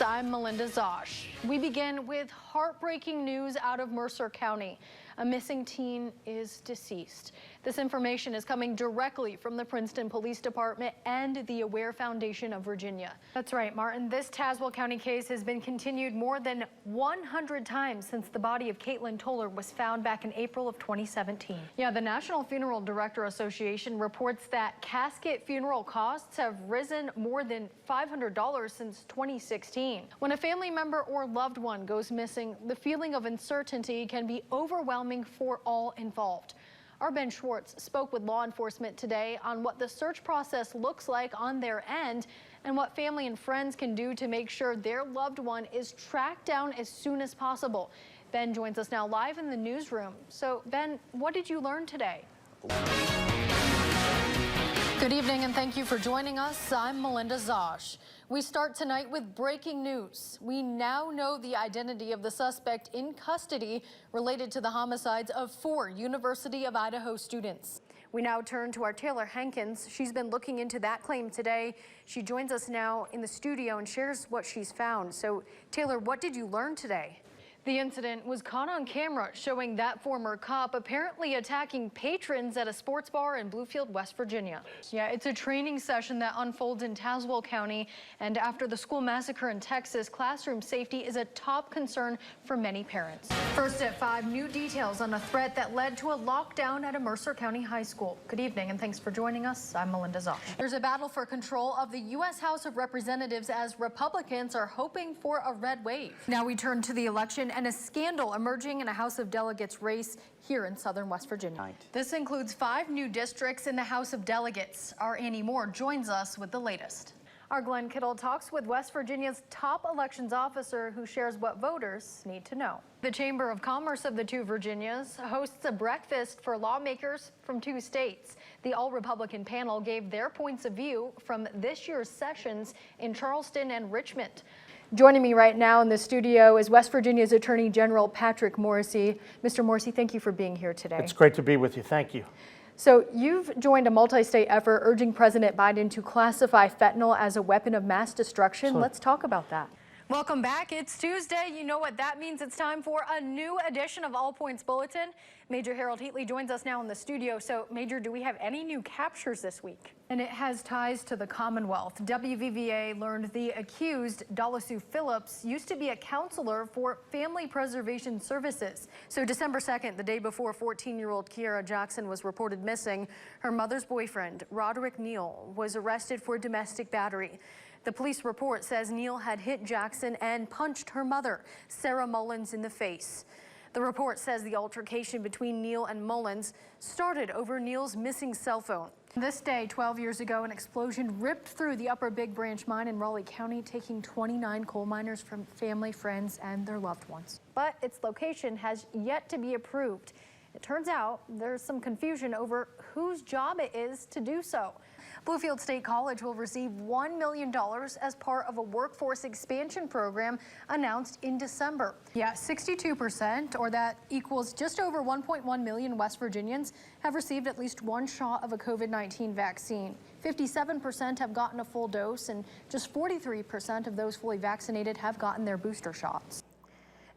I'm Melinda Zosh. We begin with heartbreaking news out of Mercer County. A missing teen is deceased. This information is coming directly from the Princeton Police Department and the Aware Foundation of Virginia. That's right, Martin. This Tazewell County case has been continued more than 100 times since the body of Caitlin Toller was found back in April of 2017. Yeah, the National Funeral Director Association reports that casket funeral costs have risen more than $500 since 2016. When a family member or loved one goes missing, the feeling of uncertainty can be overwhelming for all involved. Our Ben Schwartz spoke with law enforcement today on what the search process looks like on their end and what family and friends can do to make sure their loved one is tracked down as soon as possible. Ben joins us now live in the newsroom. So, Ben, what did you learn today? Good evening and thank you for joining us. I'm Melinda Zosh. We start tonight with breaking news. We now know the identity of the suspect in custody related to the homicides of 4 University of Idaho students. We now turn to our Taylor Hankins. She's been looking into that claim today. She joins us now in the studio and shares what she's found. So, Taylor, what did you learn today? The incident was caught on camera, showing that former cop apparently attacking patrons at a sports bar in Bluefield, West Virginia. Yeah, it's a training session that unfolds in Tazewell County, and after the school massacre in Texas, classroom safety is a top concern for many parents. First at 5, new details on a threat that led to a lockdown at a Mercer County high school. Good evening, and thanks for joining us. I'm Melinda Zosh. There's a battle for control of the U.S. House of Representatives as Republicans are hoping for a red wave. Now we turn to the election and a scandal emerging in a House of Delegates race here in southern West Virginia. This includes 5 new districts in the House of Delegates. Our Annie Moore joins us with the latest. Our Glenn Kittle talks with West Virginia's top elections officer who shares what voters need to know. The Chamber of Commerce of the 2 Virginias hosts a breakfast for lawmakers from 2 states. The all-Republican panel gave their points of view from this year's sessions in Charleston and Richmond. Joining me right now in the studio is West Virginia's Attorney General Patrick Morrisey. Mr. Morrisey, thank you for being here today. It's great to be with you. Thank you. So you've joined a multi-state effort urging President Biden to classify fentanyl as a weapon of mass destruction. Let's talk about that. Welcome back. It's Tuesday. You know what that means. It's time for a new edition of All Points Bulletin. Major Harold Heatley joins us now in the studio. So, Major, do we have any new captures this week? And it has ties to the Commonwealth. WVVA learned the accused, Dalasu Phillips, used to be a counselor for Family Preservation Services. So December 2nd, the day before 14-year-old Kiara Jackson was reported missing, her mother's boyfriend, Roderick Neal, was arrested for domestic battery. The police report says Neal had hit Jackson and punched her mother, Sarah Mullins, in the face. The report says the altercation between Neal and Mullins started over Neal's missing cell phone. This day, 12 years ago, an explosion ripped through the Upper Big Branch mine in Raleigh County, taking 29 coal miners from family, friends, and their loved ones. But its location has yet to be approved. It turns out there's some confusion over whose job it is to do so. Bluefield State College will receive $1 million as part of a workforce expansion program announced in December. Yeah, 62%, or that equals just over 1.1 million West Virginians, have received at least 1 shot of a COVID-19 vaccine. 57% have gotten a full dose, and just 43% of those fully vaccinated have gotten their booster shots.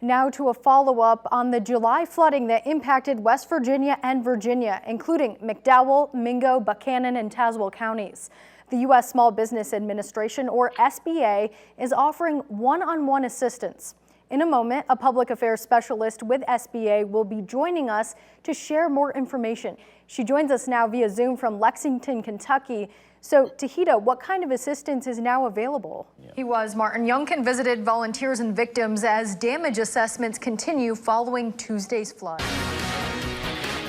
Now to a follow-up on the July flooding that impacted West Virginia and Virginia, including McDowell, Mingo, Buchanan, and Tazewell counties. The U.S. Small Business Administration, or SBA, is offering one-on-one assistance. In a moment, a public affairs specialist with SBA will be joining us to share more information. She joins us now via Zoom from Lexington, Kentucky. So, Tahita, what kind of assistance is now available? He was. Martin Youngkin visited volunteers and victims as damage assessments continue following Tuesday's flood.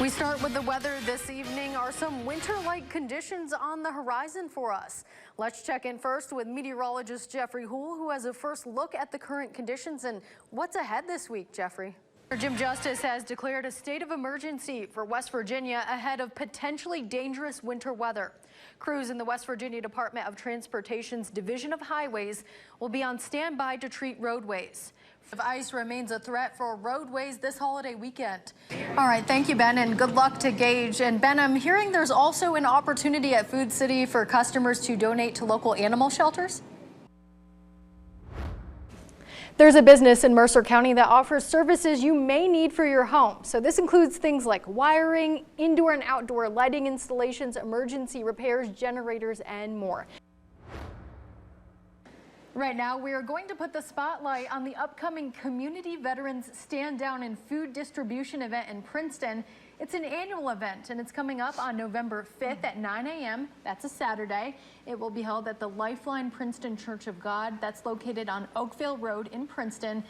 We start with the weather this evening. Are some winter-like conditions on the horizon for us? Let's check in first with meteorologist Jeffrey Houle, who has a first look at the current conditions and what's ahead this week. Jeffrey. Jim Justice has declared a state of emergency for West Virginia ahead of potentially dangerous winter weather. Crews in the West Virginia Department of Transportation's Division of Highways will be on standby to treat roadways. Ice remains a threat for roadways this holiday weekend. All right, thank you, Ben, and good luck to Gage. And Ben, I'm hearing there's also an opportunity at Food City for customers to donate to local animal shelters. There's a business in Mercer County that offers services you may need for your home. So this includes things like wiring, indoor and outdoor lighting installations, emergency repairs, generators, and more. Right now, we are going to put the spotlight on the upcoming Community Veterans Stand Down and Food Distribution event in Princeton. It's an annual event, and it's coming up on November 5th at 9 a.m. That's a Saturday. It will be held at the Lifeline Princeton Church of God. That's located on Oakville Road in Princeton.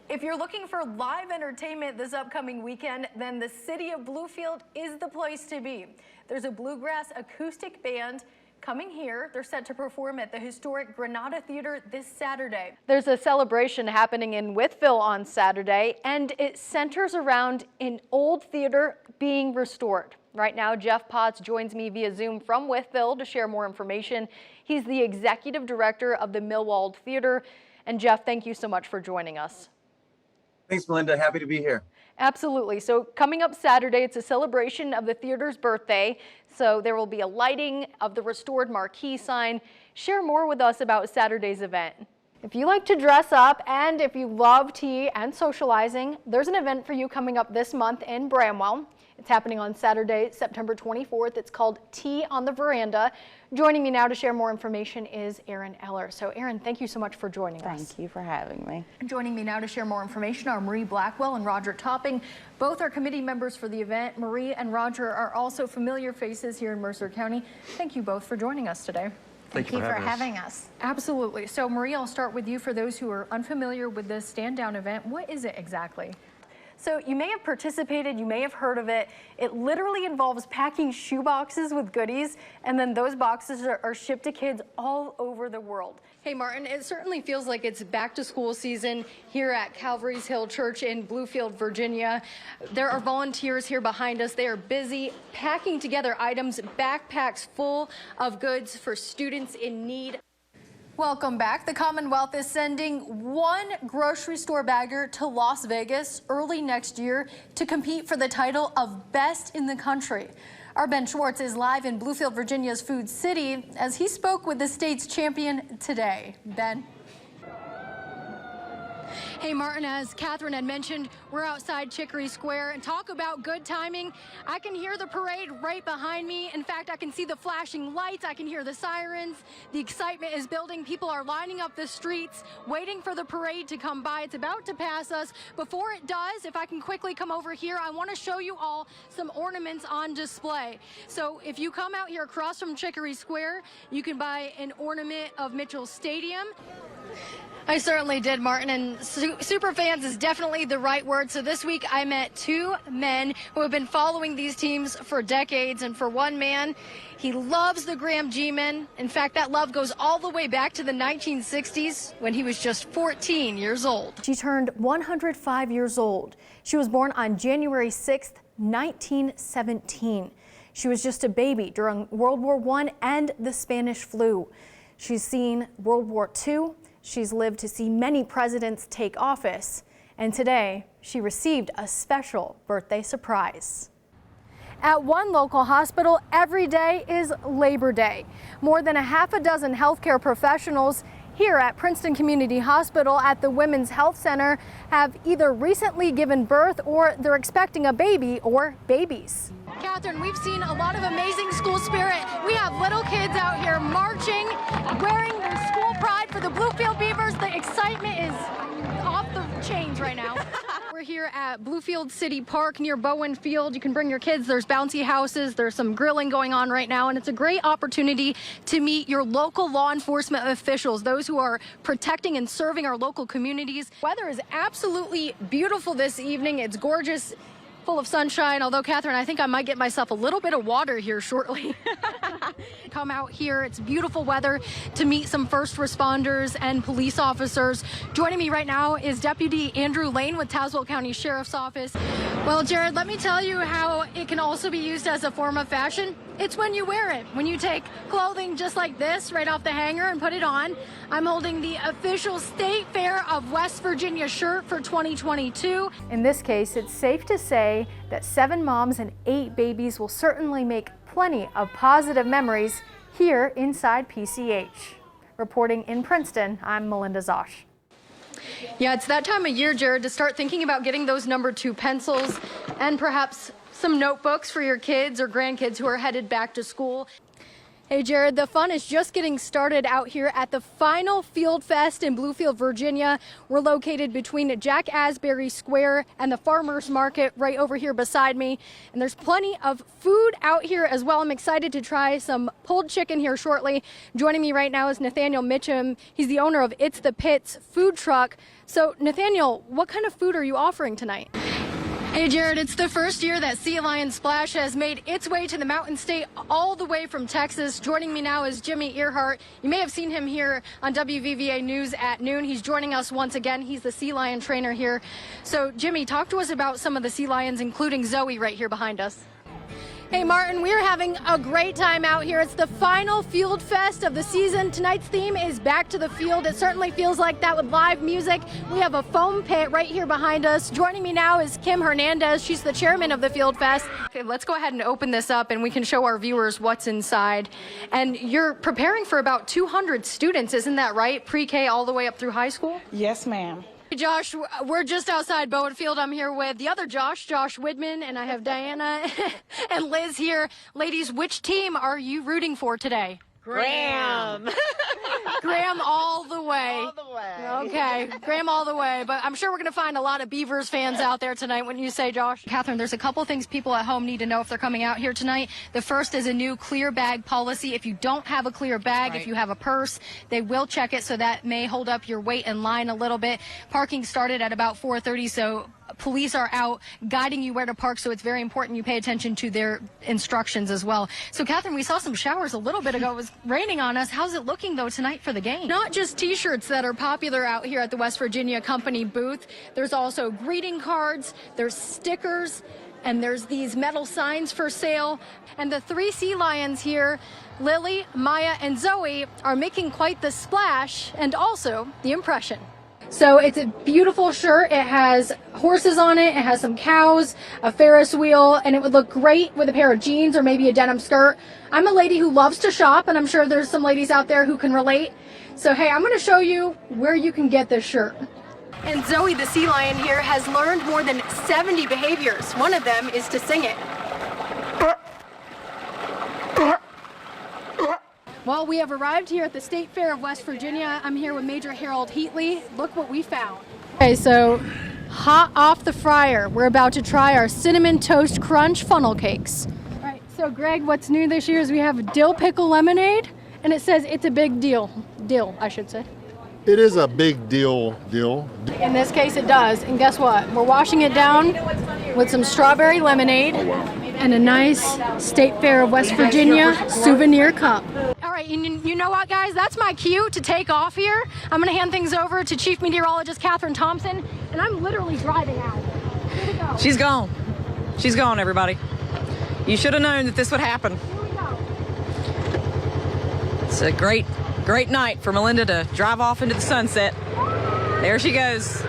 If you're looking for live entertainment this upcoming weekend, then the city of Bluefield is the place to be. There's a bluegrass acoustic band coming here. They're set to perform at the historic Granada Theater this Saturday. There's a celebration happening in Wytheville on Saturday, and it centers around an old theater being restored. Right now, Jeff Potts joins me via Zoom from Wytheville to share more information. He's the executive director of the Millwall Theater. And Jeff, thank you so much for joining us. Thanks, Melinda. Happy to be here. Absolutely. So coming up Saturday, it's a celebration of the theater's birthday. So there will be a lighting of the restored marquee sign. Share more with us about Saturday's event. If you like to dress up and if you love tea and socializing, there's an event for you coming up this month in Bramwell. It's happening on Saturday, September 24th. It's called Tea on the Veranda. Joining me now to share more information is Erin Eller. So Erin, thank you so much for joining us. Thank you for having me. Joining me now to share more information are Marie Blackwell and Roger Topping. Both are committee members for the event. Marie and Roger are also familiar faces here in Mercer County. Thank you both for joining us today. Thank you for having us. Absolutely. So Marie, I'll start with you. For those who are unfamiliar with this stand down event, what is it exactly? So you may have participated, you may have heard of it. It literally involves packing shoe boxes with goodies, and then those boxes are shipped to kids all over the world. Hey Martin, it certainly feels like it's back to school season here at Calvary's Hill Church in Bluefield, Virginia. There are volunteers here behind us. They are busy packing together items, backpacks full of goods for students in need. Welcome back. The Commonwealth is sending one grocery store bagger to Las Vegas early next year to compete for the title of Best in the Country. Our Ben Schwartz is live in Bluefield, Virginia's Food City as he spoke with the state's champion today. Ben. Hey Martin, as Catherine had mentioned, we're outside Chicory Square, and talk about good timing. I can hear the parade right behind me. In fact, I can see the flashing lights. I can hear the sirens. The excitement is building. People are lining up the streets, waiting for the parade to come by. It's about to pass us. Before it does, if I can quickly come over here, I want to show you all some ornaments on display. So if you come out here across from Chicory Square, you can buy an ornament of Mitchell Stadium. I certainly did, Martin, and super fans is definitely the right word. So this week I met two men who have been following these teams for decades, and for one man, he loves the Graham G-men. In fact, that love goes all the way back to the 1960s when he was just 14 years old. She turned 105 years old. She was born on January 6th, 1917. She was just a baby during World War I and the Spanish flu. She's seen World War II. She's lived to see many presidents take office, and today she received a special birthday surprise. At one local hospital, every day is Labor Day. More than a half a dozen healthcare professionals here at Princeton Community Hospital at the Women's Health Center have either recently given birth or they're expecting a baby or babies. Catherine, we've seen a lot of amazing school spirit. We have little kids out here marching, wearing their school pride for the Bluefield Beavers. The excitement is off the chains right now. We're here at Bluefield City Park near Bowen Field. You can bring your kids. There's bouncy houses. There's some grilling going on right now, and it's a great opportunity to meet your local law enforcement officials, those who are protecting and serving our local communities. Weather is absolutely beautiful this evening. It's gorgeous, full of sunshine, although Catherine, I think I might get myself a little bit of water here shortly. Come out here, it's beautiful weather to meet some first responders and police officers. Joining me right now is Deputy Andrew Lane with Tazewell County Sheriff's Office. Well, Jared, let me tell you how it can also be used as a form of fashion. It's when you wear it, when you take clothing just like this right off the hanger and put it on. I'm holding the official State Fair of West Virginia shirt for 2022. In this case, it's safe to say that 7 moms and 8 babies will certainly make plenty of positive memories here inside PCH. Reporting in Princeton, I'm Melinda Zosh. Yeah, it's that time of year, Jared, to start thinking about getting those number 2 pencils and perhaps some notebooks for your kids or grandkids who are headed back to school. Hey, Jared, the fun is just getting started out here at the final Field Fest in Bluefield, Virginia. We're located between Jack Asbury Square and the Farmers Market right over here beside me. And there's plenty of food out here as well. I'm excited to try some pulled chicken here shortly. Joining me right now is Nathaniel Mitchum. He's the owner of It's the Pits food truck. So, Nathaniel, what kind of food are you offering tonight? Hey, Jared, it's the first year that Sea Lion Splash has made its way to the Mountain State all the way from Texas. Joining me now is Jimmy Earhart. You may have seen him here on WVVA News at noon. He's joining us once again. He's the Sea Lion trainer here. So, Jimmy, talk to us about some of the Sea Lions, including Zoe right here behind us. Hey, Martin, we're having a great time out here. It's the final Field Fest of the season. Tonight's theme is Back to the Field. It certainly feels like that with live music. We have a foam pit right here behind us. Joining me now is Kim Hernandez. She's the chairman of the Field Fest. Okay, let's go ahead and open this up and we can show our viewers what's inside. And you're preparing for about 200 students, isn't that right? Pre-K all the way up through high school? Yes, ma'am. Josh, we're just outside Bowen Field. I'm here with the other Josh Widman, and I have Diana and Liz here. Ladies, which team are you rooting for today? Graham. Graham all the way. All the way. Okay, Graham all the way. But I'm sure we're going to find a lot of Beavers fans out there tonight, wouldn't you say, Josh? Catherine, there's a couple things people at home need to know if they're coming out here tonight. The first is a new clear bag policy. If you don't have a clear bag, if you have a purse, they will check it, so that may hold up your wait in line a little bit. Parking started at about 4:30, so police are out guiding you where to park, so it's very important you pay attention to their instructions as well. So, Catherine, we saw some showers a little bit ago. It was raining on us. How's it looking, though, tonight for the game? Not just T-shirts that are popular out here at the West Virginia Company booth. There's also greeting cards, there's stickers, and there's these metal signs for sale. And the 3 Sea Lions here, Lily, Maya, and Zoe, are making quite the splash and also the impression. So it's a beautiful shirt. It has horses on it. It has some cows, a Ferris wheel, and it would look great with a pair of jeans or maybe a denim skirt. I'm a lady who loves to shop, and I'm sure there's some ladies out there who can relate. So, hey, I'm going to show you where you can get this shirt. And Zoe, the Sea Lion here, has learned more than 70 behaviors. One of them is to sing it. Well, we have arrived here at the State Fair of West Virginia. I'm here with Major Harold Heatley. Look what we found. Okay, so hot off the fryer, we're about to try our Cinnamon Toast Crunch funnel cakes. All right, so Greg, what's new this year is we have dill pickle lemonade, and it says it's a big deal. Dill, I should say. It is a big deal. In this case, it does. And guess what? We're washing it down with some strawberry lemonade and a nice State Fair of West Virginia souvenir cup. All right, you know what, guys? That's my cue to take off here. I'm going to hand things over to Chief Meteorologist Catherine Thompson, and I'm literally driving out. Here we go. She's gone. She's gone, everybody. You should have known that this would happen. Here we go. It's a great night for Melinda to drive off into the sunset. There she goes.